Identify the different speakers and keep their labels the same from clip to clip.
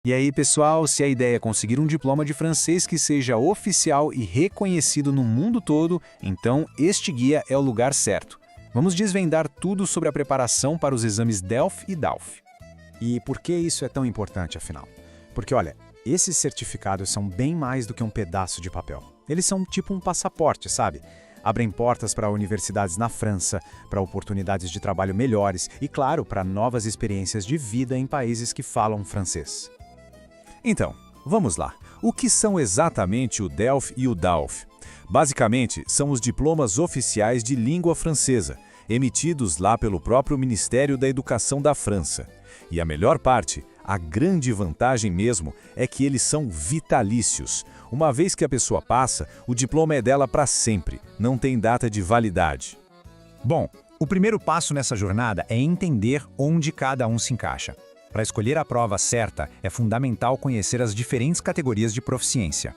Speaker 1: E aí, pessoal, se a ideia é conseguir um diploma de francês que seja oficial e reconhecido no mundo todo, então este guia é o lugar certo. Vamos desvendar tudo sobre a preparação para os exames DELF e DALF.
Speaker 2: E por que isso é tão importante, afinal? Porque, olha, esses certificados são bem mais do que um pedaço de papel. Eles são tipo um passaporte, sabe? Abrem portas para universidades na França, para oportunidades de trabalho melhores e, claro, para novas experiências de vida em países que falam francês.
Speaker 3: Então, vamos lá. O que são exatamente o DELF e o DALF? Basicamente, são os diplomas oficiais de língua francesa, emitidos lá pelo próprio Ministério da Educação da França. E a melhor parte, a grande vantagem mesmo, é que eles são vitalícios. Uma vez que a pessoa passa, o diploma é dela para sempre, não tem data de validade.
Speaker 2: Bom, o primeiro passo nessa jornada é entender onde cada um se encaixa. Para escolher a prova certa, é fundamental conhecer as diferentes categorias de proficiência.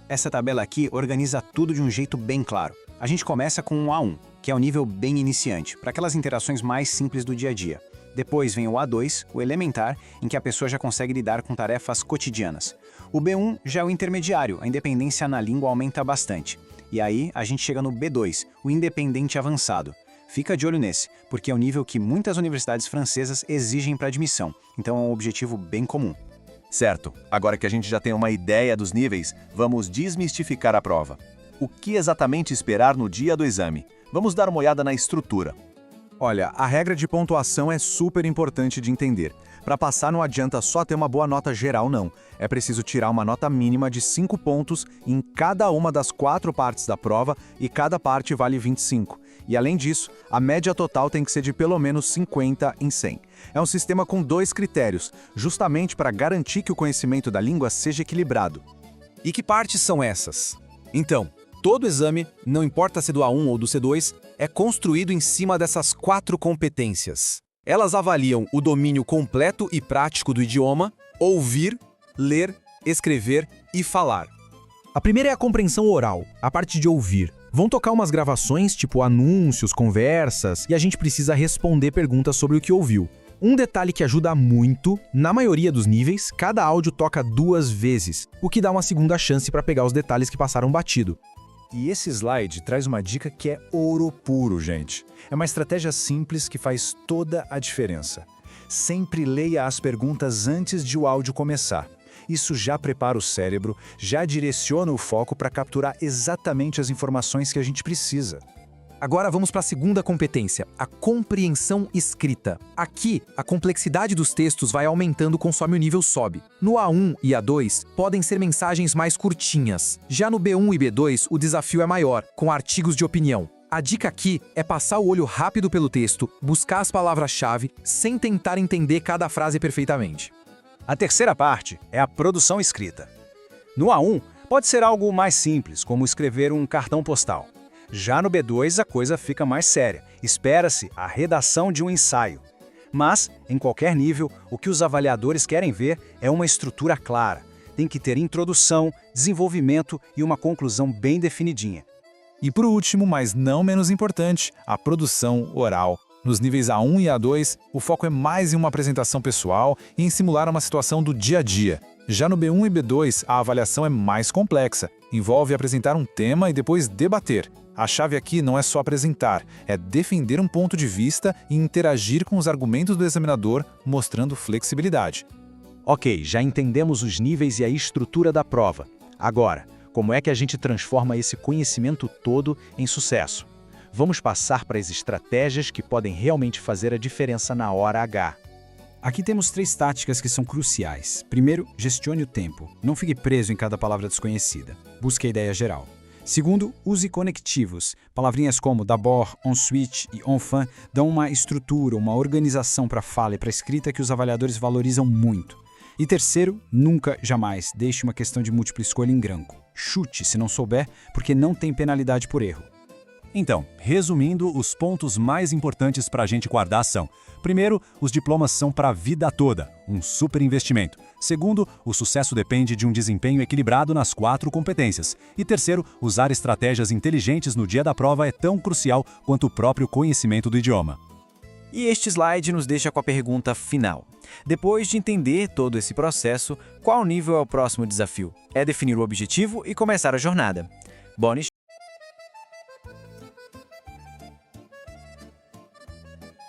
Speaker 4: Essa tabela aqui organiza tudo de um jeito bem claro. A gente começa com o A1, que é o nível bem iniciante, para aquelas interações mais simples do dia a dia. Depois vem o A2, o elementar, em que a pessoa já consegue lidar com tarefas cotidianas. O B1 já é o intermediário, a independência na língua aumenta bastante. E aí a gente chega no B2, o independente avançado. Fica de olho nesse, porque é o nível que muitas universidades francesas exigem para admissão, então é um objetivo bem comum.
Speaker 5: Certo, agora que a gente já tem uma ideia dos níveis, vamos desmistificar a prova. O que exatamente esperar no dia do exame? Vamos dar uma olhada na estrutura.
Speaker 3: Olha, a regra de pontuação é super importante de entender. Para passar não adianta só ter uma boa nota geral, não. É preciso tirar uma nota mínima de 5 pontos em cada uma das 4 partes da prova e cada parte vale 25. E além disso, a média total tem que ser de pelo menos 50 em 100. É um sistema com 2 critérios, justamente para garantir que o conhecimento da língua seja equilibrado.
Speaker 6: E que partes são essas? Então, todo exame, não importa se do A1 ou do C2, é construído em cima dessas 4 competências. Elas avaliam o domínio completo e prático do idioma, ouvir, ler, escrever e falar.
Speaker 7: A primeira é a compreensão oral, a parte de ouvir. Vão tocar umas gravações, tipo anúncios, conversas, e a gente precisa responder perguntas sobre o que ouviu. Um detalhe que ajuda muito, na maioria dos níveis, cada áudio toca 2 vezes, o que dá uma segunda chance para pegar os detalhes que passaram batido.
Speaker 2: E esse slide traz uma dica que é ouro puro, gente. É uma estratégia simples que faz toda a diferença. Sempre leia as perguntas antes de o áudio começar. Isso já prepara o cérebro, já direciona o foco para capturar exatamente as informações que a gente precisa.
Speaker 7: Agora vamos para a segunda competência, a compreensão escrita. Aqui, a complexidade dos textos vai aumentando conforme o nível sobe. No A1 e A2, podem ser mensagens mais curtinhas. Já no B1 e B2, o desafio é maior, com artigos de opinião. A dica aqui é passar o olho rápido pelo texto, buscar as palavras-chave, sem tentar entender cada frase perfeitamente.
Speaker 4: A terceira parte é a produção escrita. No A1, pode ser algo mais simples, como escrever um cartão postal. Já no B2, a coisa fica mais séria. Espera-se a redação de um ensaio. Mas, em qualquer nível, o que os avaliadores querem ver é uma estrutura clara. Tem que ter introdução, desenvolvimento e uma conclusão bem definidinha.
Speaker 3: E por último, mas não menos importante, a produção oral. Nos níveis A1 e A2, o foco é mais em uma apresentação pessoal e em simular uma situação do dia a dia. Já no B1 e B2, a avaliação é mais complexa. Envolve apresentar um tema e depois debater. A chave aqui não é só apresentar, é defender um ponto de vista e interagir com os argumentos do examinador, mostrando flexibilidade.
Speaker 2: Ok, já entendemos os níveis e a estrutura da prova. Agora, como é que a gente transforma esse conhecimento todo em sucesso? Vamos passar para as estratégias que podem realmente fazer a diferença na hora H.
Speaker 1: Aqui temos 3 táticas que são cruciais. Primeiro, gestione o tempo. Não fique preso em cada palavra desconhecida. Busque a ideia geral. Segundo, use conectivos. Palavrinhas como d'abord, ensuite e enfin dão uma estrutura, uma organização para a fala e para a escrita que os avaliadores valorizam muito. E terceiro, nunca, jamais, deixe uma questão de múltipla escolha em branco. Chute se não souber, porque não tem penalidade por erro.
Speaker 5: Então, resumindo, os pontos mais importantes para a gente guardar são: primeiro, os diplomas são para a vida toda, um super investimento. Segundo, o sucesso depende de um desempenho equilibrado nas 4 competências. E terceiro, usar estratégias inteligentes no dia da prova é tão crucial quanto o próprio conhecimento do idioma.
Speaker 6: E este slide nos deixa com a pergunta final. Depois de entender todo esse processo, qual nível é o próximo desafio? É definir o objetivo e começar a jornada. Bonish